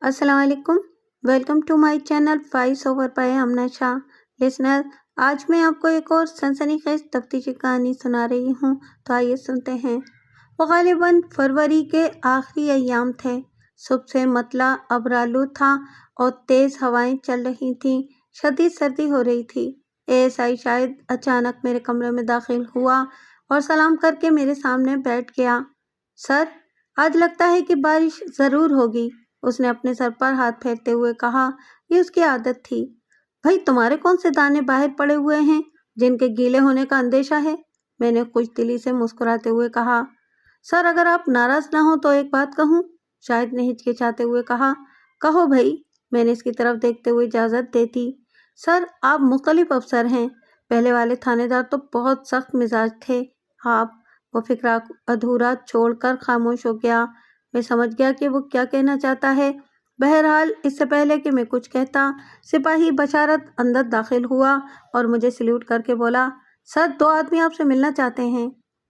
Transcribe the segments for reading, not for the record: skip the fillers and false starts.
अस्सलाम वालेकुम। Welcome to my channel voice over by Amna Shah. Listener, आज मैं आपको एक और सनसनीखेज तफ्तीशी कहानी सुना रही हूँ, तो आइए सुनते हैं। वो गालिबन फरवरी के आखिरी अय्याम थे। सुबह से मतला अबरालू था और तेज़ हवाएं चल रही थीं। शदीद सर्दी हो रही थी। एएसआई शाहिद अचानक मेरे कमरे में दाखिल हुआ और सलाम करके मेरे सामने बैठ गया। सर, आज लगता है कि बारिश ज़रूर होगी, उसने अपने सर पर हाथ फेरते हुए कहा। ये उसकी आदत थी। भाई, तुम्हारे कौन से दाने बाहर पड़े हुए हैं जिनके गीले होने का अंदेशा है? मैंने कुछ दिली से मुस्कुराते हुए कहा। सर, अगर आप नाराज ना हो तो एक बात कहूँ? शाहिद ने हिचकिचाते हुए कहा। कहो भाई, मैंने इसकी तरफ देखते हुए इजाज़त देती। सर, आप मुख्तलिफ अफसर हैं। पहले वाले थानेदार तो बहुत सख्त मिजाज थे। आप वो फिक्रा अधूरा छोड़कर खामोश हो गया। मैं समझ गया कि वो क्या कहना चाहता है। बहरहाल, इससे पहले कि मैं कुछ कहता, सिपाही बशारत अंदर दाखिल हुआ और मुझे सल्यूट करके बोला, सर, 2 आदमी आपसे मिलना चाहते हैं।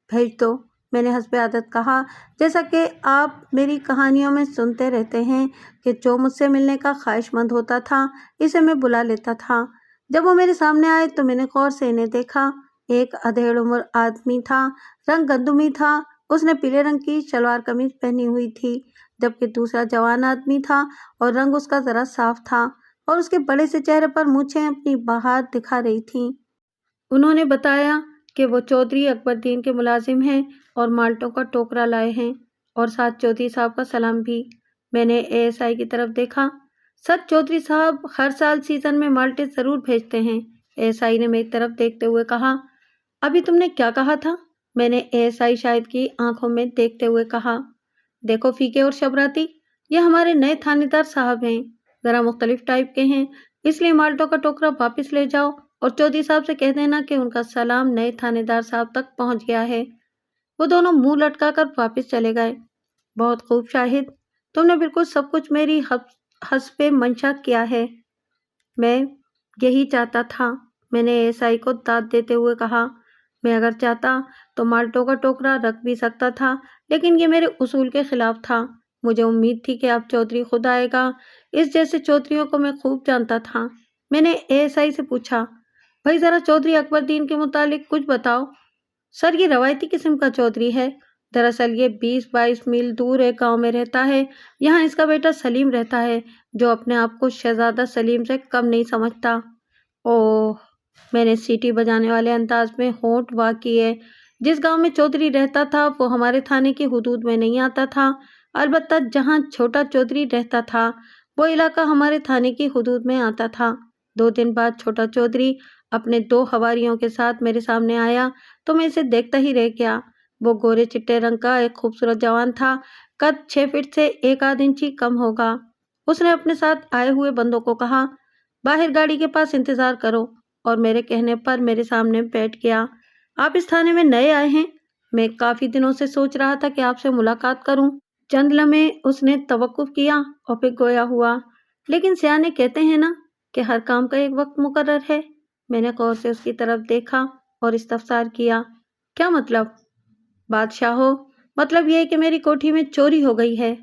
भेज दो, मैंने हस्बे आदत कहा। जैसा कि आप मेरी कहानियों में सुनते रहते हैं कि जो मुझसे मिलने का ख्वाहिशमंद होता था, इसे मैं बुला लेता था। जब वो मेरे सामने आए तो मैंने गौर से इन्हें देखा। एक अधेड़ उम्र आदमी था, रंग गंदुमी था। उसने पीले रंग की शलवार कमीज पहनी हुई थी, जबकि दूसरा जवान आदमी था और रंग उसका जरा साफ था और उसके बड़े से चेहरे पर मूछें अपनी बाहर दिखा रही थीं। उन्होंने बताया कि वो चौधरी अकबरदीन के मुलाजिम हैं और माल्टों का टोकरा लाए हैं और साथ चौधरी साहब का सलाम भी। मैंने एएसआई की तरफ देखा। सर, चौधरी साहब हर साल सीजन में माल्टे जरूर भेजते हैं, एएसआई ने मेरी तरफ देखते हुए कहा। अभी तुमने क्या कहा था? मैंने एएसआई शाहिद की आंखों में देखते हुए कहा। देखो फीके और शबराती, ये हमारे नए थानेदार साहब हैं, जरा मुख्तलिफ टाइप के हैं, इसलिए माल्टों का टोकरा वापस ले जाओ और चौधरी साहब से कह देना कि उनका सलाम नए थानेदार साहब तक पहुंच गया है। वो दोनों मुंह लटकाकर वापस चले गए। बहुत खूब शाहिद, तुमने बिल्कुल सब कुछ मेरी हस्बे मंशा किया है। मैं यही चाहता था, मैंने एएसआई को दाद देते हुए कहा। मैं अगर चाहता तो माल्टों का टोकरा रख भी सकता था, लेकिन ये मेरे उसूल के खिलाफ था। मुझे उम्मीद थी कि अब चौधरी खुद आएगा। इस जैसे चौधरियों को मैं खूब जानता था। मैंने एएसआई से पूछा, भाई जरा चौधरी अकबरदीन के मुतालिक कुछ बताओ। सर, ये रवायती किस्म का चौधरी है। दरअसल ये 20-22 मील दूर एक गांव में रहता है। यहाँ इसका बेटा सलीम रहता है, जो अपने आप को शहजादा सलीम से कम नहीं समझता। ओह, मैंने सीटी बजाने वाले अंदाज में होंठ वाह किए। जिस गांव में चौधरी रहता था वो हमारे थाने की हुदूद में नहीं आता था। अलबत्ता जहां छोटा चौधरी रहता था वो इलाका हमारे थाने की हुदूद में आता था। 2 दिन बाद छोटा चौधरी अपने 2 हवारियों के साथ मेरे सामने आया तो मैं इसे देखता ही रह गया। वो गोरे चिट्टे रंग का एक खूबसूरत जवान था। कद 6 फीट से 1 आध इंच ही कम होगा। उसने अपने साथ आए हुए बंदों को कहा, बाहर गाड़ी के पास इंतजार करो, और मेरे कहने पर मेरे सामने बैठ गया। आप इस थाने में नए आए हैं? मैं काफी दिनों से सोच रहा था कि आपसे मुलाकात करूं। चंद लम्हे उसने तवक्कुफ किया और फिर गोया हुआ। लेकिन सियाने कहते हैं ना कि हर काम का एक वक्त मुकर्रर है। मैंने गौर से उसकी तरफ देखा और इस्तफसार किया, क्या मतलब? बादशाहो, मतलब ये कि मेरी कोठी में चोरी हो गई है।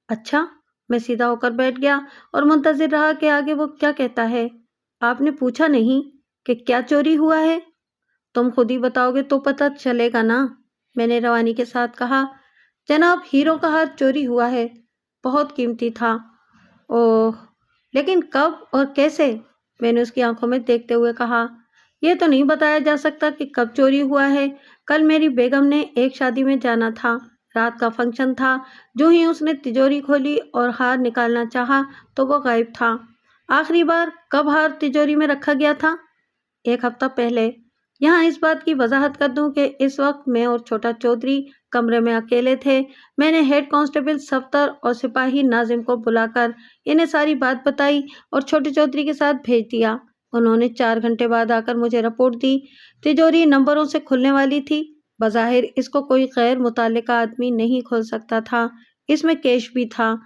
अच्छा, मैं सीधा होकर बैठ गया और मुंतजिर रहा कि आगे वो क्या कहता है। आपने पूछा नहीं कि क्या चोरी हुआ है? तुम खुद ही बताओगे तो पता चलेगा ना, मैंने रवानी के साथ कहा। जनाब, हीरो का हार चोरी हुआ है, बहुत कीमती था। ओह, लेकिन कब और कैसे? मैंने उसकी आंखों में देखते हुए कहा। यह तो नहीं बताया जा सकता कि कब चोरी हुआ है। कल मेरी बेगम ने एक शादी में जाना था, रात का फंक्शन था। जो ही उसने तिजोरी खोली और हार निकालना चाहा तो वो गायब था। आखिरी बार कब हार तिजोरी में रखा गया था? 1 हफ्ता पहले। यहाँ इस बात की वजाहत कर दूं कि इस वक्त मैं और छोटा चौधरी कमरे में अकेले थे। मैंने हेड कांस्टेबल सफ्तर और सिपाही नाजिम को बुलाकर इन्हें सारी बात बताई और छोटे चौधरी के साथ भेज दिया। उन्होंने 4 घंटे बाद आकर मुझे रिपोर्ट दी। तिजोरी नंबरों से खुलने वाली थी। बज़ाहिर इसको कोई गैर मुतल्लिका आदमी नहीं खोल सकता था। इसमें कैश भी था।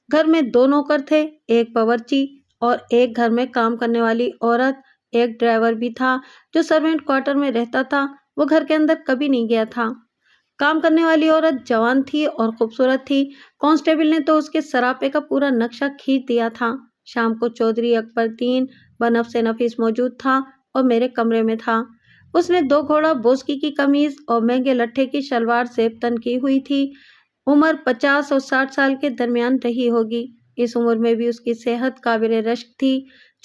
घर में 2 नौकर थे, एक बावर्ची और एक घर में काम करने वाली औरत। एक ड्राइवर भी था जो सर्वेंट क्वार्टर में रहता था। वो घर के अंदर कभी नहीं गया था। काम करने वाली औरत जवान थी और खूबसूरत थी। कांस्टेबल ने तो उसके सरापे का पूरा नक्शा खींच दिया था। शाम को चौधरी अकबरुद्दीन बनफ से नफीस मौजूद था और मेरे कमरे में था। उसने 2 घोड़ा बोस्की की कमीज और महंगे लट्ठे की शलवार जेब तन की हुई थी। उम्र 50 और 60 साल के दरमियान रही होगी। इस उम्र में भी उसकी सेहत काबिल रश्क थी।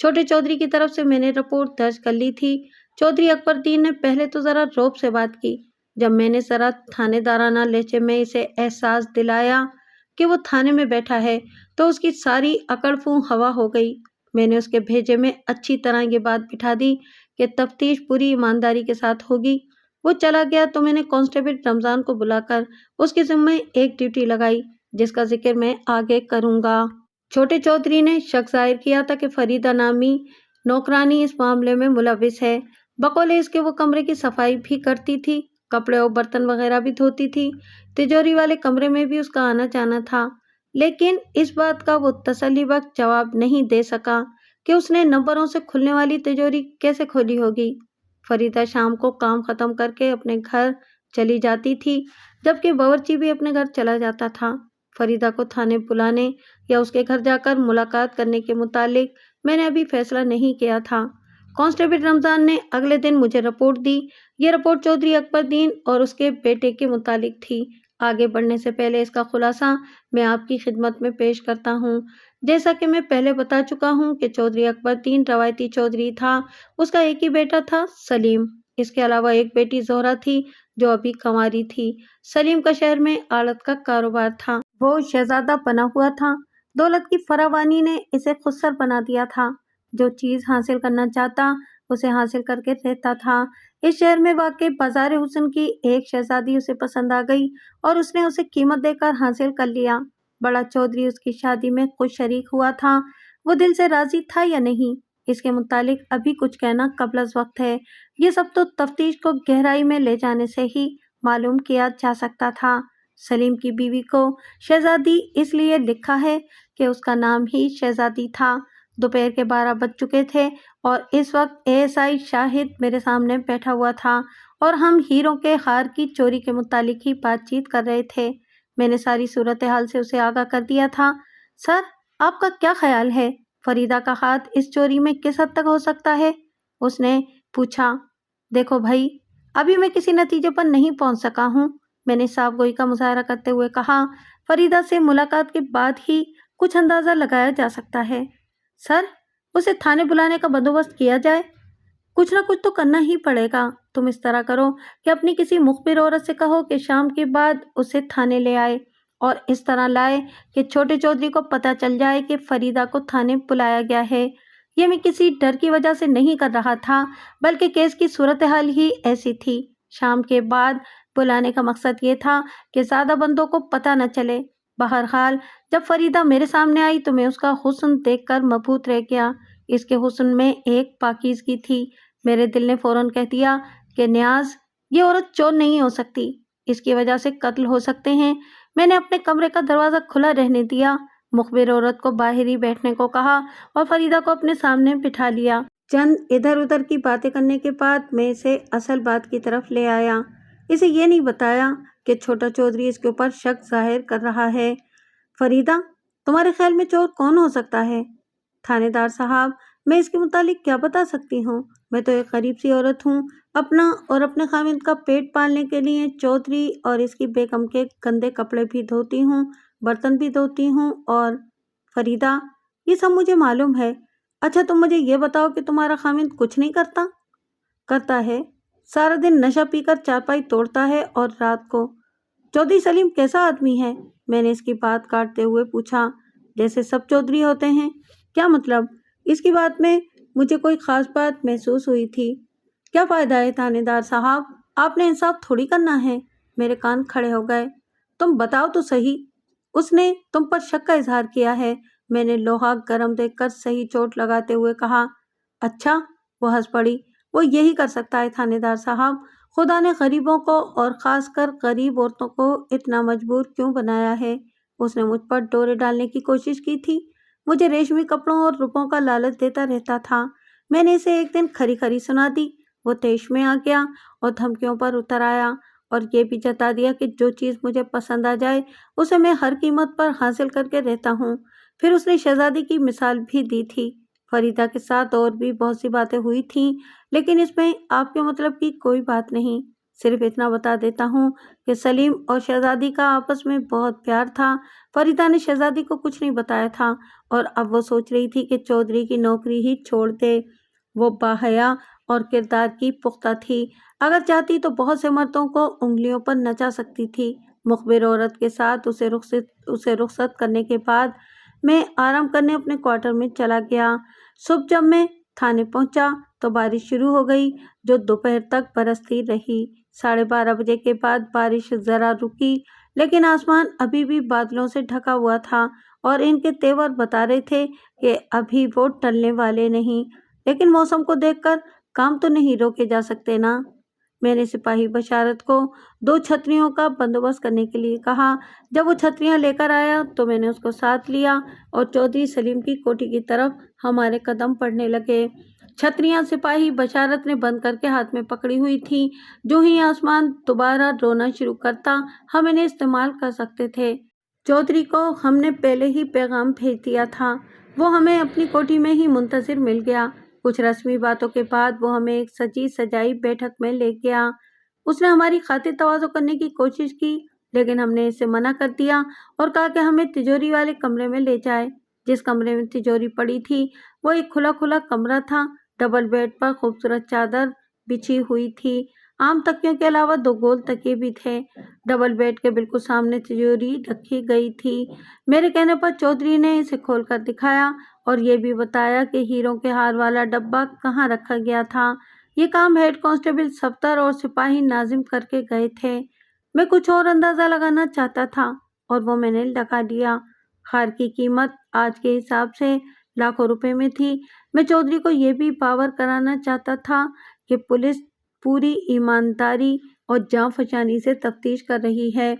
छोटे चौधरी की तरफ से मैंने रिपोर्ट दर्ज कर ली थी। चौधरी अकबरुद्दीन ने पहले तो जरा रौब से बात की। जब मैंने जरा थानेदाराना लहजे में इसे एहसास दिलाया कि वो थाने में बैठा है, तो उसकी सारी अकड़ फूं हवा हो गई। मैंने उसके भेजे में अच्छी तरह ये बात बिठा दी कि तफ्तीश पूरी ईमानदारी के साथ होगी। वो चला गया तो मैंने कांस्टेबल रमजान को बुलाकर उसके जिम्मे एक ड्यूटी लगाई, जिसका जिक्र मैं आगे करूंगा। छोटे चौधरी ने शक जाहिर किया था कि फरीदा नामी नौकरानी इस मामले में मुलविस है। बकौले इसके वो कमरे की सफाई भी करती थी, कपड़े और बर्तन वगैरह भी धोती थी। तिजोरी वाले कमरे में भी उसका आना जाना था, लेकिन इस बात का वो तसल्लीबख्श जवाब नहीं दे सका कि उसने नंबरों से खुलने वाली तिजोरी कैसे खोली होगी। फरीदा शाम को काम खत्म करके अपने घर चली जाती थी, जबकि बावर्ची भी अपने घर चला जाता था। फरीदा को थाने बुलाने या उसके घर जाकर मुलाकात करने के मुतालिक मैंने अभी फैसला नहीं किया था। कांस्टेबल रमजान ने अगले दिन मुझे रिपोर्ट दी। ये रिपोर्ट चौधरी अकबरुद्दीन और उसके बेटे के मुतालिक थी। आगे बढ़ने से पहले इसका खुलासा मैं आपकी खिदमत में पेश करता हूँ। जैसा कि मैं पहले बता चुका हूँ कि चौधरी अकबरुद्दीन रवायती चौधरी था। उसका एक ही बेटा था, सलीम। इसके अलावा एक बेटी जोहरा थी, जो अभी कंवारी थी। सलीम का शहर में आड़त का कारोबार था। वो शहजादा बना हुआ था। दौलत की फरावानी ने इसे खुदसर बना दिया था। जो चीज हासिल करना चाहता उसे हासिल करके रहता था। इस शहर में वाक़ई बाजार हुस्न की एक शहजादी उसे पसंद आ गई और उसने उसे कीमत देकर हासिल कर लिया। बड़ा चौधरी उसकी शादी में खुद शरीक हुआ था। वो दिल से राजी था या नहीं, इसके मुतालिक अभी कुछ कहना कबल वक्त है। ये सब तो तफ्तीश को गहराई में ले जाने से ही मालूम किया जा सकता था। सलीम की बीवी को शहजादी इसलिए लिखा है कि उसका नाम ही शहजादी था। दोपहर के 12 बज चुके थे और इस वक्त एएसआई शाहिद मेरे सामने बैठा हुआ था और हम हीरों के हार की चोरी के मुतालिक ही बातचीत कर रहे थे। मैंने सारी सूरत हाल से उसे आगाह कर दिया था। सर, आपका क्या ख्याल है? फरीदा का हाथ इस चोरी में किस हद तक हो सकता है? उसने पूछा। देखो भाई, अभी मैं किसी नतीजे पर नहीं पहुंच सका हूँ, मैंने साफगोई का मुजाहरा करते हुए कहा। फरीदा से मुलाकात के बाद ही कुछ अंदाजा लगाया जा सकता है। सर, उसे थाने बुलाने का बंदोबस्त किया जाए। कुछ ना कुछ तो करना ही पड़ेगा। तुम इस तरह करो कि अपनी किसी मुखबिर औरत से कहो कि शाम के बाद उसे थाने ले आए, और इस तरह लाए कि छोटे चौधरी को पता चल जाए कि फरीदा को थाने बुलाया गया है। ये मैं किसी डर की वजह से नहीं कर रहा था, बल्कि केस की सूरत हाल ही ऐसी थी। शाम के बाद बुलाने का मकसद ये था कि ज़्यादा बंदों को पता न चले। बहरहाल जब फरीदा मेरे सामने आई तो मैं उसका हुस्न देखकर मबहूत रह गया। इसके हुस्न में एक पाकीज़गी थी। मेरे दिल ने फौरन कह दिया कि नियाज, ये औरत चोर नहीं हो सकती, इसकी वजह से कत्ल हो सकते हैं। मैंने अपने कमरे का दरवाज़ा खुला रहने दिया, मुखबिर औरत को बाहर ही बैठने को कहा और फरीदा को अपने सामने बिठा लिया। चंद इधर उधर की बातें करने के बाद मैं इसे असल बात की तरफ ले आया। इसे ये नहीं बताया कि छोटा चौधरी इसके ऊपर शक जाहिर कर रहा है। फरीदा, तुम्हारे ख्याल में चोर कौन हो सकता है? थानेदार साहब, मैं इसके मुतालिक क्या बता सकती हूँ? मैं तो एक गरीब सी औरत हूँ। अपना और अपने खामिद का पेट पालने के लिए चौधरी और इसकी बेगम के गंदे कपड़े भी धोती हूँ, बर्तन भी धोती हूँ। और फरीदा, ये सब मुझे मालूम है। अच्छा, तुम मुझे ये बताओ कि तुम्हारा खामिद कुछ नहीं करता? करता है, सारा दिन नशा पीकर चारपाई तोड़ता है और रात को। चौधरी सलीम कैसा आदमी है? मैंने इसकी बात काटते हुए पूछा। जैसे सब चौधरी होते हैं। क्या मतलब? इसकी बात में मुझे कोई ख़ास बात महसूस हुई थी। क्या फ़ायदा है थानेदार साहब, आपने इंसाफ थोड़ी करना है। मेरे कान खड़े हो गए। तुम बताओ तो सही। उसने तुम पर शक का इजहार किया है, मैंने लोहा गर्म देखकर सही चोट लगाते हुए कहा। अच्छा, वो हंस पड़ी। वो यही कर सकता है थानेदार साहब। खुदा ने गरीबों को और ख़ासकर गरीब औरतों को इतना मजबूर क्यों बनाया है? उसने मुझ पर डोरे डालने की कोशिश की थी। मुझे रेशमी कपड़ों और रुपयों का लालच देता रहता था। मैंने इसे एक दिन खरी खरी सुना दी। वो तेश में आ गया और धमकियों पर उतर आया। اور یہ بھی جتا دیا کہ جو چیز مجھے پسند آ جائے اسے میں ہر قیمت پر حاصل کر کے رہتا ہوں۔ پھر اس نے شہزادی کی مثال بھی دی تھی۔ فریدہ کے ساتھ اور بھی بہت سی باتیں ہوئی تھیں، لیکن اس میں آپ کے مطلب کی کوئی بات نہیں۔ صرف اتنا بتا دیتا ہوں کہ سلیم اور شہزادی کا آپس میں بہت پیار تھا۔ فریدہ نے شہزادی کو کچھ نہیں بتایا تھا اور اب وہ سوچ رہی تھی کہ چودھری کی نوکری ہی چھوڑ دے۔ وہ باحیا اور کردار کی پختہ تھی، اگر چاہتی تو بہت سے مردوں کو انگلیوں پر نچا سکتی تھی۔ مخبر عورت کے ساتھ اسے رخصت کرنے کے بعد میں آرام کرنے اپنے کوارٹر میں چلا گیا۔ صبح جب میں تھانے پہنچا تو بارش شروع ہو گئی جو دوپہر تک برستی رہی۔ 12:30 بجے کے بعد بارش ذرا رکی، لیکن آسمان ابھی بھی بادلوں سے ڈھکا ہوا تھا اور ان کے تیور بتا رہے تھے کہ ابھی وہ ٹلنے والے نہیں۔ لیکن موسم کو دیکھ کر کام تو نہیں روکے جا سکتے نا۔ میں نے سپاہی بشارت کو 2 چھتریوں کا بندوبست کرنے کے لیے کہا۔ جب وہ چھتریاں لے کر آیا تو میں نے اس کو ساتھ لیا اور چودھری سلیم کی کوٹھی کی طرف ہمارے قدم پڑنے لگے۔ چھتریاں سپاہی بشارت نے بند کر کے ہاتھ میں پکڑی ہوئی تھیں۔ جو ہی آسمان دوبارہ رونا شروع کرتا ہم انہیں استعمال کر سکتے تھے۔ چودھری کو ہم نے پہلے ہی پیغام بھیج دیا تھا، وہ ہمیں اپنی کوٹھی میں ہی منتظر مل گیا۔ کچھ رسمی باتوں کے بعد وہ ہمیں ایک سجی سجائی بیٹھک میں لے گیا۔ اس نے ہماری خاطر تواضع کرنے کی کوشش کی، لیکن ہم نے اسے منع کر دیا اور کہا کہ ہمیں تجوری والے کمرے میں لے جائے۔ جس کمرے میں تجوری پڑی تھی وہ ایک کھلا کمرہ تھا۔ ڈبل بیڈ پر خوبصورت چادر بچھی ہوئی تھی، عام تکیوں کے علاوہ 2 گول تکیے بھی تھے۔ ڈبل بیڈ کے بالکل سامنے تجوری رکھی گئی تھی۔ میرے کہنے پر چودھری نے اسے کھول کر دکھایا اور یہ بھی بتایا کہ ہیروں کے ہار والا ڈبہ کہاں رکھا گیا تھا۔ یہ کام ہیڈ کانسٹیبل صفدر اور سپاہی ناظم کر کے گئے تھے۔ میں کچھ اور اندازہ لگانا چاہتا تھا اور وہ میں نے لگا لیا۔ ہار کی قیمت آج کے حساب سے لاکھوں روپے میں تھی۔ میں چودھری کو یہ بھی باور کرانا چاہتا تھا کہ پولیس پوری ایمانداری اور جاں فشانی سے تفتیش کر رہی ہے۔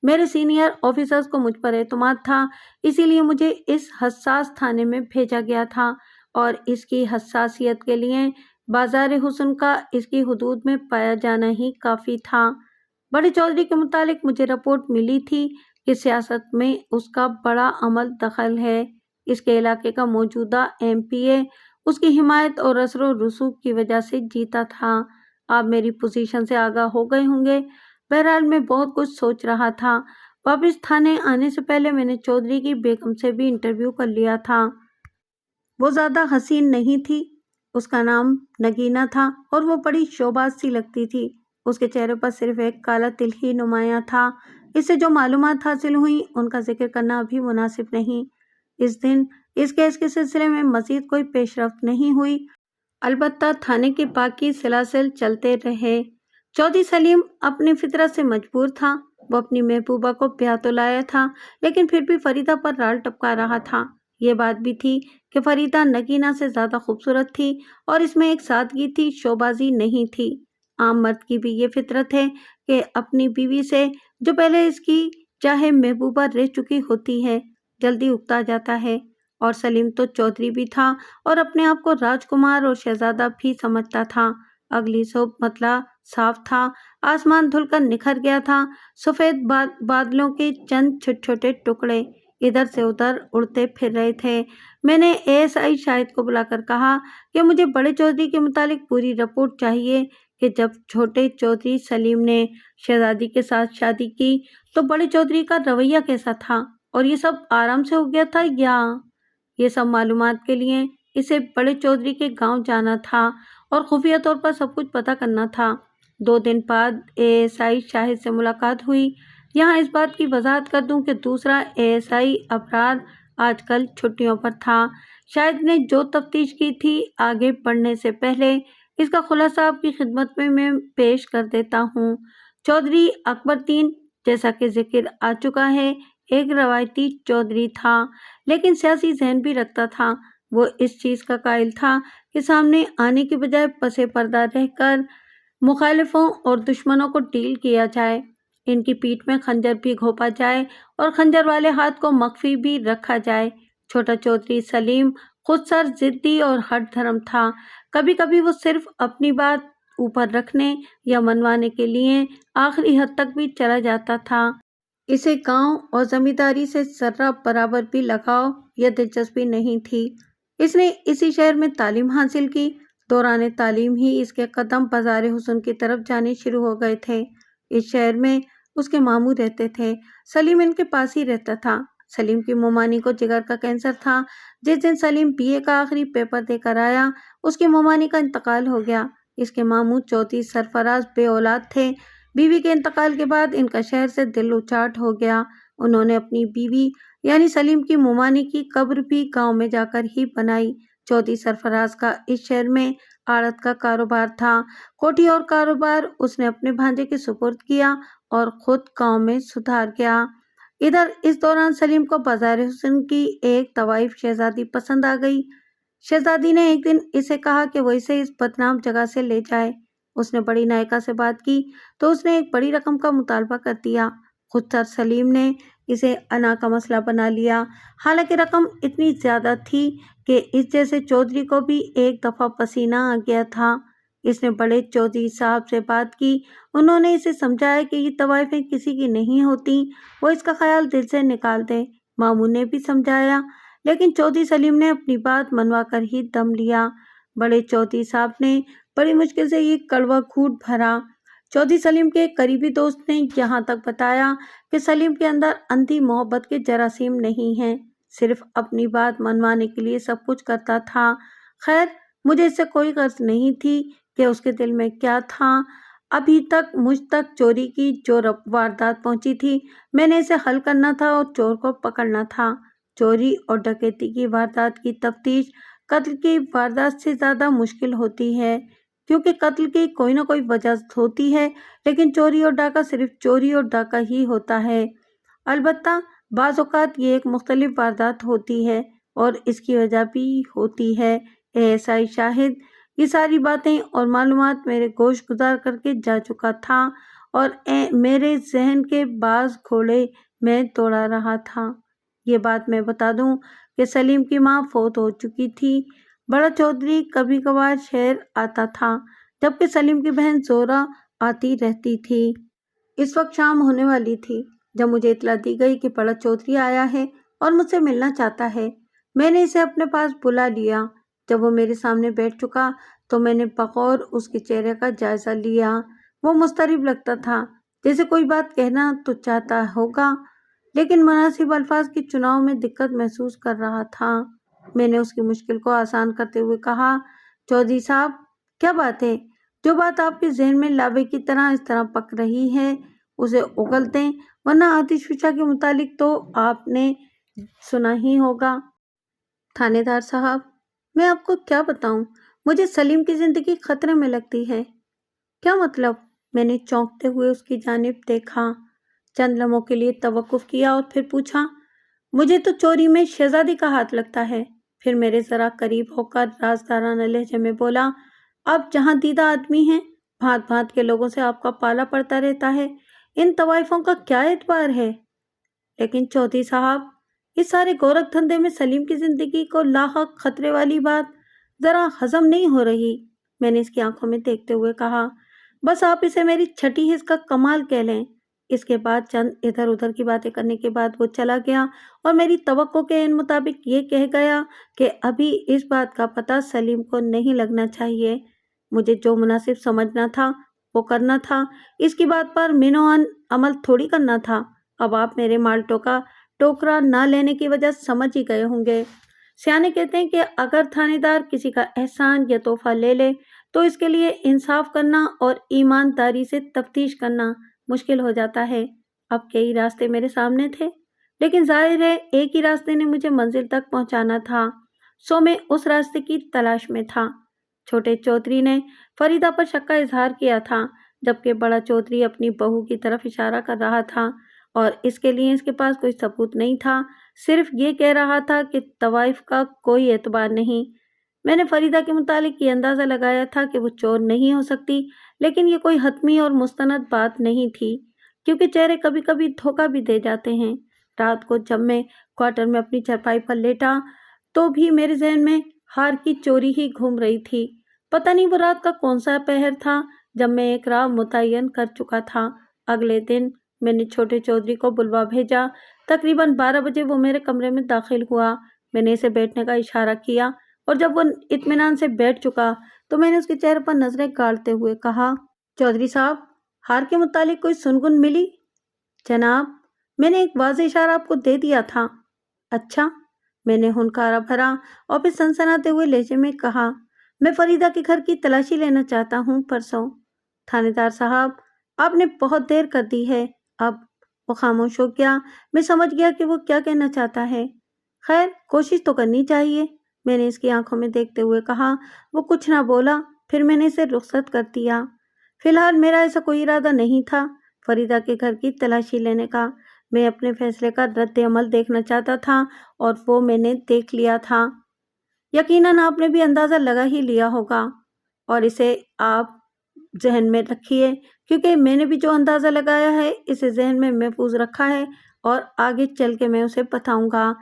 میرے سینئر آفیسرز کو مجھ پر اعتماد تھا، اسی لیے مجھے اس حساس تھانے میں بھیجا گیا تھا اور اس کی حساسیت کے لیے بازار حسن کا اس کی حدود میں پایا جانا ہی کافی تھا۔ بڑے چودھری کے متعلق مجھے رپورٹ ملی تھی کہ سیاست میں اس کا بڑا عمل دخل ہے۔ اس کے علاقے کا موجودہ MPA اس کی حمایت اور اثر و رسوخ کی وجہ سے جیتا تھا۔ آپ میری پوزیشن سے آگاہ ہو گئے ہوں گے۔ بہرحال میں بہت کچھ سوچ رہا تھا۔ واپس تھانے آنے سے پہلے میں نے چودھری کی بیگم سے بھی انٹرویو کر لیا تھا۔ وہ زیادہ حسین نہیں تھی، اس کا نام نگینا تھا اور وہ بڑی شوباز سی لگتی تھی۔ اس کے چہرے پر صرف ایک کالا تل ہی نمایاں تھا۔ اس سے جو معلومات حاصل ہوئیں ان کا ذکر کرنا ابھی مناسب نہیں۔ اس دن اس کیس کے سلسلے میں مزید کوئی پیش رفت نہیں ہوئی، البتہ تھانے کے باقی سلاسل چلتے رہے۔ چودھری سلیم اپنی فطرت سے مجبور تھا۔ وہ اپنی محبوبہ کو بیاہ تو لایا تھا، لیکن پھر بھی فریدہ پر رال ٹپکا رہا تھا۔ یہ بات بھی تھی کہ فریدہ نگینا سے زیادہ خوبصورت تھی اور اس میں ایک سادگی تھی، شوبازی نہیں تھی۔ عام مرد کی بھی یہ فطرت ہے کہ اپنی بیوی سے جو پہلے اس کی چاہے محبوبہ رہ چکی ہوتی ہے جلدی اکتا جاتا ہے، اور سلیم تو چودھری بھی تھا اور اپنے آپ کو راجکمار اور شہزادہ بھی سمجھتا تھا۔ اگلی صبح مطلع صاف تھا، آسمان دھل کر نکھر گیا تھا۔ سفید بادلوں کے چند چھوٹے چھوٹے ٹکڑے ادھر سے ادھر اڑتے پھر رہے تھے۔ میں نے ASI شاہد کو بلا کر کہا کہ مجھے بڑے چودھری کے متعلق پوری رپورٹ چاہیے کہ جب چھوٹے چودھری سلیم نے شہزادی کے ساتھ شادی کی تو بڑے چودھری کا رویہ کیسا تھا اور یہ سب آرام سے ہو گیا تھا یا یہ سب معلومات کے لیے اسے بڑے چودھری کے گاؤں جانا تھا اور خفیہ طور پر سب کچھ پتہ کرنا تھا۔ 2 دن بعد ASI شاہد سے ملاقات ہوئی۔ یہاں اس بات کی وضاحت کر دوں کہ دوسرا ASI ابرار آج کل چھٹیوں پر تھا۔ شاہد نے جو تفتیش کی تھی آگے بڑھنے سے پہلے اس کا خلاصہ آپ کی خدمت میں پیش کر دیتا ہوں۔ چودھری اکبرالدین جیسا کہ ذکر آ چکا ہے ایک روایتی چودھری تھا، لیکن سیاسی ذہن بھی رکھتا تھا۔ وہ اس چیز کا قائل تھا کہ سامنے آنے کی بجائے پس پردہ رہ کر مخالفوں اور دشمنوں کو ڈیل کیا جائے، ان کی پیٹھ میں خنجر بھی گھونپا جائے اور خنجر والے ہاتھ کو مخفی بھی رکھا جائے۔ چھوٹا چودھری سلیم خود سر ضدی اور ہٹ دھرم تھا۔ کبھی کبھی وہ صرف اپنی بات ऊपर रखने या मनवाने के लिए आखिरी हद तक भी चला जाता था। इसे गांव और जमींदारी से जर्रा बराबर भी लगाव या दिलचस्पी नहीं थी। इसने इसी शहर में तालीम हासिल की। दौरान तालीम ही इसके कदम बाजार हुस्न की तरफ जाने शुरू हो गए थे। इस शहर में उसके मामू रहते थे। सलीम इनके पास ही रहता था। सलीम की मोमानी को जिगर का कैंसर था। जिस दिन सलीम बीए का आखिरी पेपर देकर आया, उसकी मोमानी का इंतकाल हो गया। इसके मामू चौधरी सरफराज बे औलाद थे। बीवी के इंतकाल के बाद इनका शहर से दिल उचाट हो गया। उन्होंने अपनी बीवी यानी सलीम की मोमानी की कब्र भी गांव में जाकर ही बनाई। चौधरी सरफराज का इस शहर में आड़त का कारोबार था। कोठी और कारोबार उसने अपने भांजे के सुपुर्द किया और खुद गांव में सुधार गया। इधर इस दौरान सलीम को बाजार हुस्न की एक तवाइफ शहजादी पसंद आ गई। शहजादी ने एक दिन इसे कहा कि वो इसे इस बदनाम जगह से ले जाए। उसने बड़ी नायिका से बात की तो उसने एक बड़ी रकम का मुतालबा कर दिया। खुद सर सलीम ने इसे अना का मसला बना लिया। हालांकि रकम इतनी ज्यादा थी कि इस जैसे चौधरी को भी एक दफा पसीना आ गया था। इसने बड़े चौधरी साहब से बात की। उन्होंने इसे समझाया कि ये तवाइफें किसी की नहीं होती, वो इसका ख्याल दिल से निकाल दे। मामू ने भी समझाया, लेकिन चौधरी सलीम ने अपनी बात मनवा कर ही दम लिया। बड़े चौधरी साहब ने बड़ी मुश्किल से ये कड़वा घूंट भरा। चौधरी सलीम के एक करीबी दोस्त ने यहाँ तक बताया कि सलीम के अंदर अंधी मोहब्बत के जरासीम नहीं हैं, सिर्फ अपनी बात मनवाने के लिए सब कुछ करता था। खैर, मुझे इससे कोई गर्ज नहीं थी कि उसके दिल में क्या था। अभी तक मुझ तक चोरी की जो वारदात पहुंची थी, मैंने इसे हल करना था और चोर को पकड़ना था। चोरी और डकैती की वारदात की तफ्तीश कत्ल की वारदात से ज्यादा मुश्किल होती है, क्योंकि कत्ल की कोई ना कोई वजह होती है, लेकिन चोरी और डाका सिर्फ चोरी और डाका ही होता है। अलबत्ता बाज़ औक़ात ये एक मुख्तलिफ वारदात होती है और इसकी वजह भी होती है। एएसआई शाहिद ये सारी बातें और मालूमात मेरे गोश गुजार करके जा चुका था और मेरे जहन के बाज घोड़े मैं दौड़ा रहा था। ये बात मैं बता दूं कि सलीम की माँ फौत हो चुकी थी। बड़ा चौधरी कभी कभार शहर आता था, जबकि सलीम की बहन जोरा आती रहती थी। इस वक्त शाम होने वाली थी जब मुझे इतला दी गई कि बड़ा चौधरी आया है और मुझसे मिलना चाहता है। मैंने इसे अपने पास बुला लिया। जब वो मेरे सामने बैठ चुका तो मैंने बगौर उसके चेहरे का जायजा लिया। वो मुस्तरिब लगता था, जैसे कोई बात कहना तो चाहता होगा, लेकिन मुनासिब अल्फाज के चुनाव में दिक्कत महसूस कर रहा था। मैंने उसकी मुश्किल को आसान करते हुए कहा, चौधरी साहब, क्या बात है? जो बात आपके जहन में लावे की तरह इस तरह पक रही है, उसे उगल दें, वरना आतिशफिशा के मुतालिक तो आपने सुना ही होगा। थानेदार साहब, मैं आपको क्या बताऊं, मुझे सलीम की जिंदगी खतरे में लगती है। क्या मतलब? मैंने चौंकते हुए उसकी जानिब देखा, चंद लम्हों के लिए तवक्कुफ किया और फिर पूछा, मुझे तो चोरी में शहजादी का हाथ लगता है। फिर मेरे जरा करीब होकर राजदाराना लहजे में बोला, आप जहाँ दीदा आदमी हैं, भांत भांत के लोगों से आपका पाला पड़ता रहता है, इन तवाइफों का क्या एतबार है? लेकिन चौधरी साहब, इस सारे गोरख धंधे में सलीम की जिंदगी को लाहक खतरे वाली बात जरा हजम नहीं हो रही। मैंने इसकी आंखों में देखते हुए कहा, बस आप इसे मेरी छठी हिस्स का कमाल कह लें। इसके बाद चंद इधर उधर की बातें करने के बाद वो चला गया और मेरी तवक्को के इन मुताबिक ये कह गया कि अभी इस बात का पता सलीम को नहीं लगना चाहिए। मुझे जो मुनासिब समझना था वो करना था, इसकी बात पर मिनोअन अमल थोड़ी करना था। अब आप मेरे माल्टों का टोकरा ना लेने की वजह समझ ही गए होंगे। सियाने कहते हैं कि अगर थानेदार किसी का एहसान या तोहफा ले ले तो इसके लिए इंसाफ करना और ईमानदारी से तफ्तीश करना मुश्किल हो जाता है। अब कई रास्ते मेरे सामने थे, लेकिन जाहिर है एक ही रास्ते ने मुझे मंजिल तक पहुंचाना था, सो मैं उस रास्ते की तलाश में था। छोटे चौधरी ने फरीदा पर शक का इजहार किया था, जबकि बड़ा चौधरी अपनी बहू की तरफ इशारा कर रहा था और इसके लिए इसके पास कोई सबूत नहीं था, सिर्फ ये कह रहा था कि तवाइफ का कोई एतबार नहीं। मैंने फरीदा के मुतालिक ये अंदाज़ा लगाया था कि वो चोर नहीं हो सकती, लेकिन ये कोई हतमी और मुस्तनद बात नहीं थी, क्योंकि चेहरे कभी कभी धोखा भी दे जाते हैं। रात को जब मैं क्वार्टर में अपनी चारपाई पर लेटा तो भी मेरे जहन में हार की चोरी ही घूम रही थी। पता नहीं वो रात का कौन सा पहर था जब मैं एक राह मुतय्यन कर चुका था। अगले दिन मैंने छोटे चौधरी को बुलवा भेजा। तकरीबन 12 बजे वो मेरे कमरे में दाखिल हुआ। मैंने इसे बैठने का इशारा किया और जब वो इत्मीनान से बैठ चुका तो मैंने उसके चेहरे पर नजरें गाड़ते हुए कहा, चौधरी साहब, हार के मुतालिक कोई सुनगुन मिली? जनाब, मैंने एक वाज़ेह इशारा आपको दे दिया था। अच्छा, मैंने हुनकारा भरा और फिर सनसनाते हुए लहजे में कहा, मैं फरीदा के घर की तलाशी लेना चाहता हूँ परसों। थानेदार साहब, आपने बहुत देर कर दी है। अब वो खामोश हो गया। मैं समझ गया कि वो क्या कहना चाहता है। खैर, कोशिश तो करनी चाहिए, मैंने इसकी आंखों में देखते हुए कहा। वो कुछ ना बोला। फिर मैंने इसे रुखसत कर दिया। फिलहाल मेरा ऐसा कोई इरादा नहीं था फरीदा के घर की तलाशी लेने का। मैं अपने फैसले का रद्द-ए-अमल देखना चाहता था और वो मैंने देख लिया था। यकीनन आपने भी अंदाज़ा लगा ही लिया होगा और इसे आप जहन में रखिए, क्योंकि मैंने भी जो अंदाज़ा लगाया है इसे जहन में महफूज रखा है और आगे चल के मैं उसे बताऊंगा।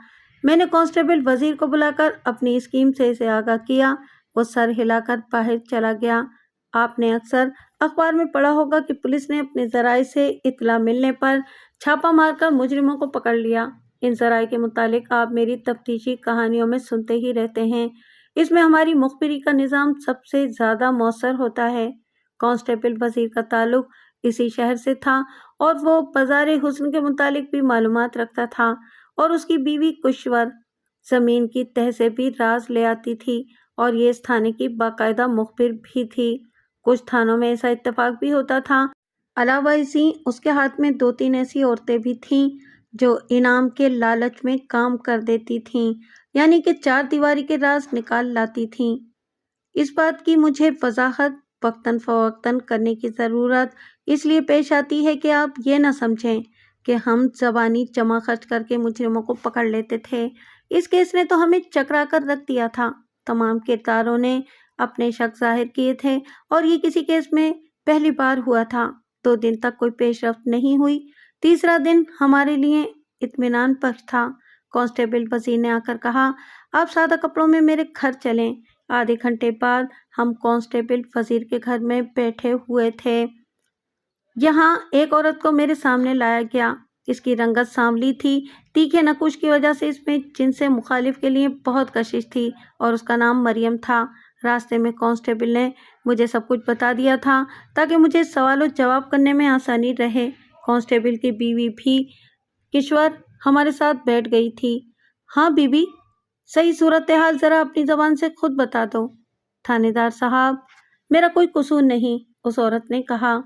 मैंने कांस्टेबल वजीर को बुलाकर अपनी स्कीम से इसे आगाह किया। वो सर हिलाकर बाहर चला गया। आपने अक्सर अखबार में पढ़ा होगा कि पुलिस ने अपने ज़राए से इत्तला मिलने पर छापा मारकर मुजरिमों को पकड़ लिया। इन ज़राए के मुतालिक आप मेरी तफ्तीशी कहानियों में सुनते ही रहते हैं। इसमें हमारी मुखबिरी का निज़ाम सबसे ज़्यादा मौसर होता है। कांस्टेबल वजीर का ताल्लुक इसी शहर से था और वो बाज़ारे हुस्न के मुतालिक भी मालूमात रखता था और उसकी बीवी कुशवर ज़मीन की तह से भी राज ले आती थी और ये इस थाने की बाकायदा मुखबिर भी थी। कुछ थानों में ऐसा इत्तेफाक भी होता था। अलावा इसी उसके हाथ में 2-3 ऐसी औरतें भी थीं जो इनाम के लालच में काम कर देती थीं, यानी कि 4 दीवारी के राज निकाल लाती थीं। इस बात की मुझे वजाहत वक्तन फ़वक्तन करने की ज़रूरत इसलिए पेश आती है कि आप ये ना समझें कि हम ज़बानी जमा खर्च करके मुजरिमों को पकड़ लेते थे। इस केस ने तो हमें चकरा कर रख दिया था। तमाम किरदारों ने अपने शक जाहिर किए थे और ये किसी केस में पहली बार हुआ था। 2 दिन तक कोई पेशरफ्त नहीं हुई। तीसरा दिन हमारे लिए इत्मीनान बख्श था। कांस्टेबल वजीर ने आकर कहा, आप सादा कपड़ों में मेरे घर चलें। आधे घंटे बाद हम कांस्टेबल वजीर के घर में बैठे हुए थे। यहाँ एक औरत को मेरे सामने लाया गया। इसकी रंगत सांवली थी। तीखे नकुश की वजह से इसमें जिनसे मुखालिफ के लिए बहुत कशिश थी और उसका नाम मरियम था। रास्ते में कांस्टेबल ने मुझे सब कुछ बता दिया था ताकि मुझे सवाल जवाब करने में आसानी रहे। कांस्टेबल की बीवी भी किश्वर हमारे साथ बैठ गई थी। हाँ बीबी, सही सूरत हाल ज़रा अपनी ज़बान से खुद बता दो। थानेदार साहब, मेरा कोई कसूर नहीं, उस औरत ने कहा।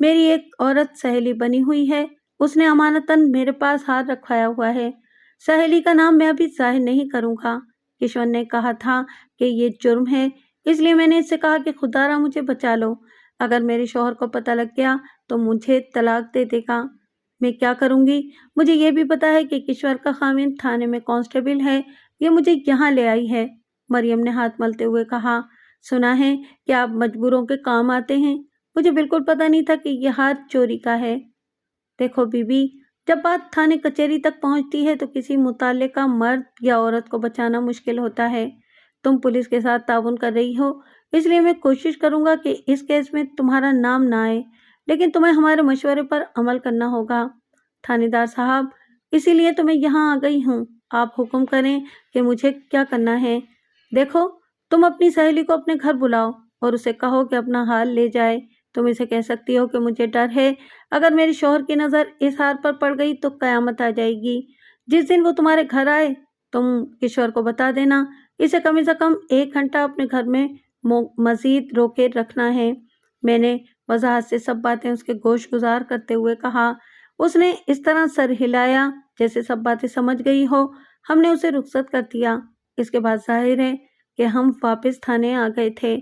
मेरी एक औरत सहेली बनी हुई है। उसने अमानतन मेरे पास हाथ रखवाया हुआ है। सहेली का नाम मैं अभी जाहिर नहीं करूँगा। किशोर ने कहा था कि ये जुर्म है, इसलिए मैंने इससे कहा कि खुदारा मुझे बचा लो। अगर मेरे शौहर को पता लग गया तो मुझे तलाक दे देगा। मैं क्या करूँगी? मुझे ये भी पता है कि किश्वर का खामिन थाने में कांस्टेबल है। ये मुझे यहाँ ले आई है। मरियम ने हाथ मलते हुए कहा, सुना है कि आप मजबूरों के काम आते हैं। मुझे बिल्कुल पता नहीं था कि यह हाथ चोरी का है। देखो बीबी, जब बात थाने कचहरी तक पहुंचती है तो किसी मुताल्लिका मर्द या औरत को बचाना मुश्किल होता है। तुम पुलिस के साथ ताउन कर रही हो, इसलिए मैं कोशिश करूंगा कि इस केस में तुम्हारा नाम ना आए, लेकिन तुम्हें हमारे मशवरे पर अमल करना होगा। थानेदार साहब, इसीलिए तो मैं यहाँ आ गई हूँ। आप हुक्म करें कि मुझे क्या करना है। देखो, तुम अपनी सहेली को अपने घर बुलाओ और उसे कहो कि अपना हाल ले जाए। तुम इसे कह सकती हो कि मुझे डर है, अगर मेरे शौहर की नज़र इस हाल पर पड़ गई तो क़यामत आ जाएगी। जिस दिन वो तुम्हारे घर आए तुम किशोर को बता देना। इसे कम से कम 1 घंटा अपने घर में मज़ीद रोके रखना है। मैंने वजाहत से सब बातें उसके गोश गुजार करते हुए कहा। उसने इस तरह सर हिलाया जैसे सब बातें समझ गई हो। हमने उसे रुखसत कर दिया। इसके बाद जाहिर है कि हम वापस थाने आ गए थे।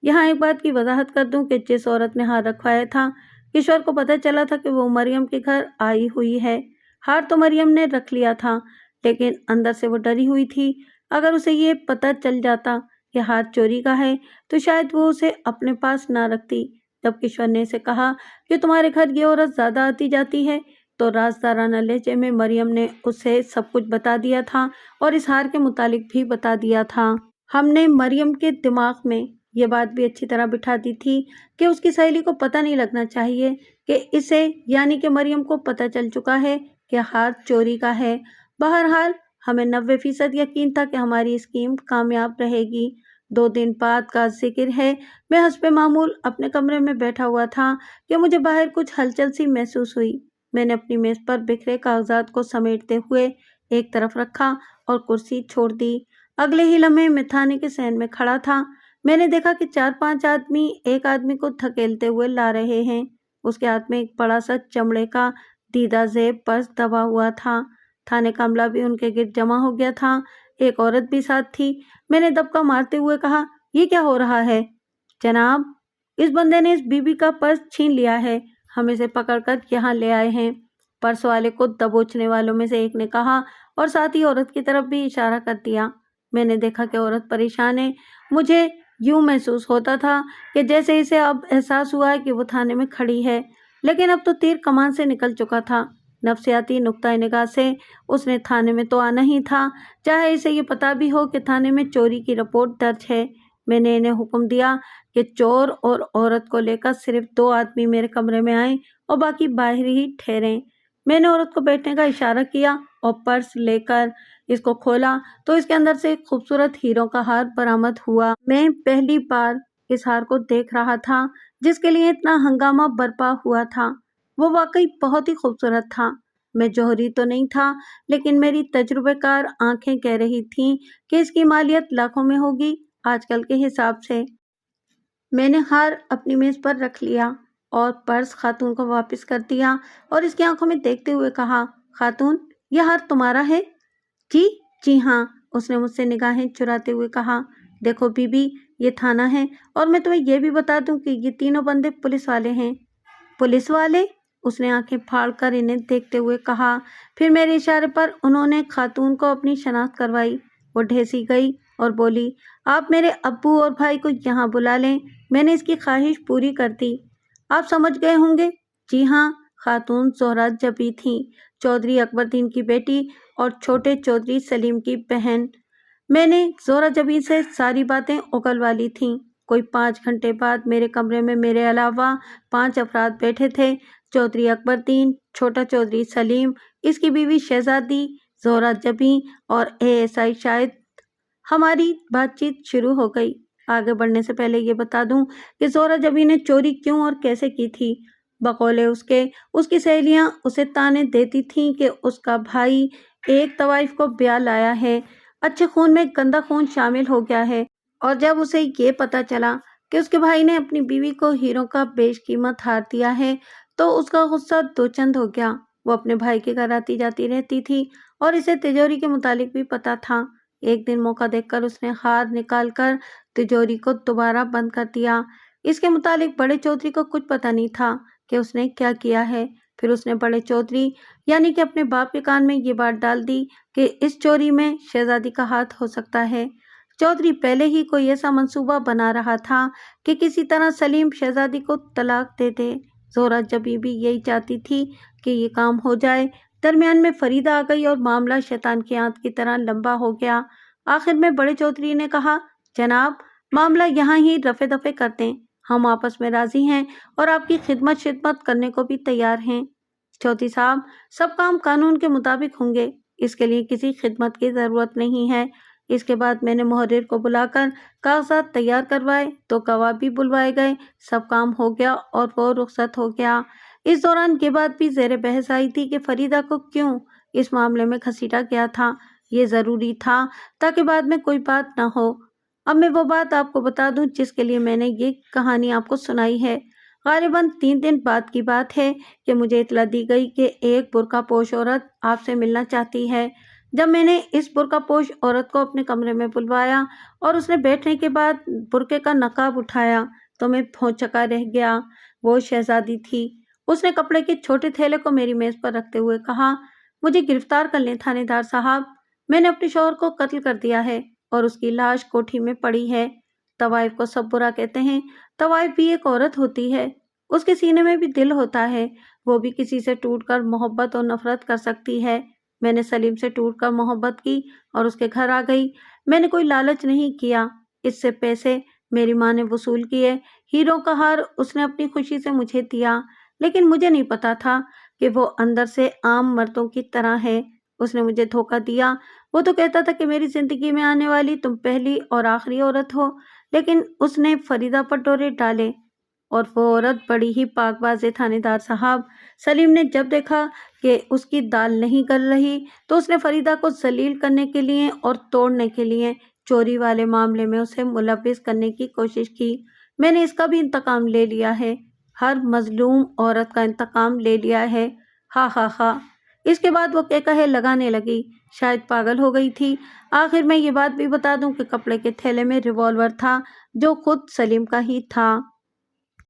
यहाँ एक बात की वजाहत कर दूं कि जिस औरत ने हार रखवाया था, किशोर को पता चला था कि वो मरियम के घर आई हुई है। हार तो मरियम ने रख लिया था, लेकिन अंदर से वो डरी हुई थी। अगर उसे ये पता चल जाता कि हार चोरी का है तो शायद वो उसे अपने पास ना रखती। जब किशोर ने इसे कहा कि तुम्हारे घर ये औरत ज़्यादा आती जाती है, तो राजदाराना लहजे में मरियम ने उसे सब कुछ बता दिया था और इस हार के मुतालिक भी बता दिया था। हमने मरियम के दिमाग में ये बात भी अच्छी तरह बिठा दी थी कि उसकी सहेली को पता नहीं लगना चाहिए कि इसे यानी कि मरियम को पता चल चुका है कि हाथ चोरी का है। बहरहाल हमें 90% यकीन था कि हमारी स्कीम कामयाब रहेगी। 2 दिन बाद का जिक्र है, मैं हस्बे मामूल अपने कमरे में बैठा हुआ था कि मुझे बाहर कुछ हलचल सी महसूस हुई। मैंने अपनी मेज पर बिखरे कागजात को समेटते हुए एक तरफ रखा और कुर्सी छोड़ दी। अगले ही लम्हे मैं थाने के सहन में खड़ा था। मैंने देखा कि 4-5 आदमी एक आदमी को धकेलते हुए ला रहे हैं। उसके हाथ में एक बड़ा सा चमड़े का दीदा जेब पर्स दबा हुआ था। थाने का अमला भी उनके गिर्द जमा हो गया था। एक औरत भी साथ थी। मैंने दबका मारते हुए कहा, ये क्या हो रहा है? जनाब, इस बंदे ने इस बीबी का पर्स छीन लिया है। हम इसे पकड़कर यहाँ ले आए हैं, पर्स वाले को दबोचने वालों में से एक ने कहा और साथ ही औरत की तरफ भी इशारा कर दिया। मैंने देखा कि औरत परेशान है। मुझे यूं महसूस होता था कि जैसे इसे अब एहसास हुआ है कि वो थाने में खड़ी है, लेकिन अब तो तीर कमान से निकल चुका था। नफ्सियाती नुक्ता निगाह से उसने थाने में तो आना ही था, चाहे इसे ये पता भी हो कि थाने में चोरी की रिपोर्ट दर्ज है। मैंने इन्हें हुक्म दिया कि चोर और औरत को लेकर सिर्फ 2 आदमी मेरे कमरे में आए और बाकी बाहर ही ठहरें। मैंने औरत को बैठने का इशारा किया और पर्स लेकर इसको खोला तो इसके अंदर से एक खूबसूरत हीरों का हार बरामद हुआ। मैं पहली बार इस हार को देख रहा था जिसके लिए इतना हंगामा बर्पा हुआ था। वो वाकई बहुत ही खूबसूरत था। मैं जौहरी तो नहीं था, लेकिन मेरी तजुर्बेकार आंखें कह रही थीं कि इसकी मालियत लाखों में होगी आजकल के हिसाब से। मैंने हार अपनी मेज पर रख लिया और पर्स खातून को वापस कर दिया और इसकी आंखों में देखते हुए कहा, खातून, यह हार तुम्हारा है? जी, जी हाँ, उसने मुझसे निगाहें चुराते हुए कहा। देखो बीबी, ये थाना है और मैं तुम्हें यह भी बता दूं कि ये तीनों बंदे पुलिस वाले हैं। पुलिस वाले? उसने आंखें फाड़कर इन्हें देखते हुए कहा। फिर मेरे इशारे पर उन्होंने खातून को अपनी शनाख्त करवाई। वो ढेसी गई और बोली, आप मेरे अब्बू और भाई को यहाँ बुला लें। मैंने इसकी ख्वाहिश पूरी कर दी। आप समझ गए होंगे। जी हाँ, खातून ज़ोहरा जबी थी, चौधरी अकबरदीन की बेटी और छोटे चौधरी सलीम की बहन। मैंने ज़ोहरा जबी से सारी बातें उगलवा ली थीं। कोई 5 घंटे बाद मेरे कमरे में मेरे अलावा 5 अफराद बैठे थे। चौधरी अकबरदीन, छोटा चौधरी सलीम, इसकी बीवी शहजादी, ज़ोहरा जबी और एएसआई शाहिद। हमारी बातचीत शुरू हो गई। आगे बढ़ने से पहले ये बता दूं कि ज़ोहरा जबी ने चोरी क्यों और कैसे की थी। बकौले उसकी सहेलियां उसे ताने देती थीं कि उसका भाई एक तवाइफ को ब्याह लाया है, अच्छे खून में गंदा खून शामिल हो गया है। और जब उसे ये पता चला कि उसके भाई ने अपनी बीवी को हीरों का बेशकीमत हार दिया है, तो उसका गुस्सा दो चंद हो गया। वो अपने भाई के घर आती जाती रहती थी और इसे तिजोरी के मुतालिक भी पता था। एक दिन मौका देखकर उसने हार निकालकर तिजोरी को दोबारा बंद कर दिया। इसके मुतालिक बड़े चौधरी को कुछ पता नहीं था कि उसने क्या किया है। फिर उसने बड़े चौधरी यानी कि अपने बाप के कान में ये बात डाल दी कि इस चोरी में शहजादी का हाथ हो सकता है। चौधरी पहले ही कोई ऐसा मंसूबा बना रहा था कि किसी तरह सलीम शहजादी को तलाक दे दे। ज़ोहरा जबी भी यही चाहती थी कि ये काम हो जाए। दरमियान में फरीदा आ गई और मामला शैतान की आंत की तरह लंबा हो गया। आखिर में बड़े चौधरी ने कहा, जनाब, मामला यहाँ ही रफे दफे करते हैं। हम आपस में राजी हैं और आपकी खिदमत करने को भी तैयार हैं। चौधरी साहब, सब काम कानून के मुताबिक होंगे, इसके लिए किसी खिदमत की ज़रूरत नहीं है। इसके बाद मैंने मुहर्रिर को बुलाकर कागजात तैयार करवाए तो गवाह भी बुलवाए गए। सब काम हो गया और वो रुखसत हो गया। इस दौरान ये बात भी ज़ेरे बहस आई थी कि फरीदा को क्यों इस मामले में घसीटा गया था। ये ज़रूरी था ताकि बाद में कोई बात ना हो। अब मैं वो बात आपको बता दूं जिसके लिए मैंने ये कहानी आपको सुनाई है। गालिबन 3 दिन बाद की बात है कि मुझे इतला दी गई कि एक बुर्का पोश औरत आपसे मिलना चाहती है। जब मैंने इस बुर्का पोश औरत को अपने कमरे में बुलवाया और उसने बैठने के बाद बुर्के का नकाब उठाया तो मैं भौंचक्का रह गया। वो शहजादी थी। उसने कपड़े के छोटे थैले को मेरी मेज पर रखते हुए कहा, मुझे गिरफ्तार कर लें थानेदार साहब। मैंने अपने शौहर को कत्ल कर दिया है और उसकी लाश कोठी में पड़ी है। तवाइफ को सब बुरा कहते हैं। तवाइफ भी एक औरत होती है, उसके सीने में भी दिल होता है। वो भी किसी से टूटकर मोहब्बत और नफरत कर सकती है। मैंने सलीम से टूटकर मोहब्बत की और उसके घर आ गई। मैंने कोई लालच नहीं किया। इससे पैसे میری ماں نے وصول کیے۔ ہیروں کا ہار اس نے اپنی خوشی سے مجھے دیا، لیکن مجھے نہیں پتا تھا کہ وہ اندر سے عام مردوں کی طرح ہے۔ اس نے مجھے دھوکہ دیا۔ وہ تو کہتا تھا کہ میری زندگی میں آنے والی تم پہلی اور آخری عورت ہو، لیکن اس نے فریدہ پر ڈورے ڈالے، اور وہ عورت بڑی ہی پاک باز تھانے دار صاحب۔ سلیم نے جب دیکھا کہ اس کی دال نہیں گل رہی تو اس نے فریدہ کو ذلیل کرنے کے لیے اور توڑنے کے لیے چوری والے معاملے میں اسے ملوث کرنے کی کوشش کی۔ میں نے اس کا بھی انتقام لے لیا ہے، ہر مظلوم عورت کا انتقام لے لیا ہے، ہا ہا ہا۔ اس کے بعد وہ کہے لگانے لگی، شاید پاگل ہو گئی تھی۔ آخر میں یہ بات بھی بتا دوں کہ کپڑے کے تھیلے میں ریوالور تھا جو خود سلیم کا ہی تھا۔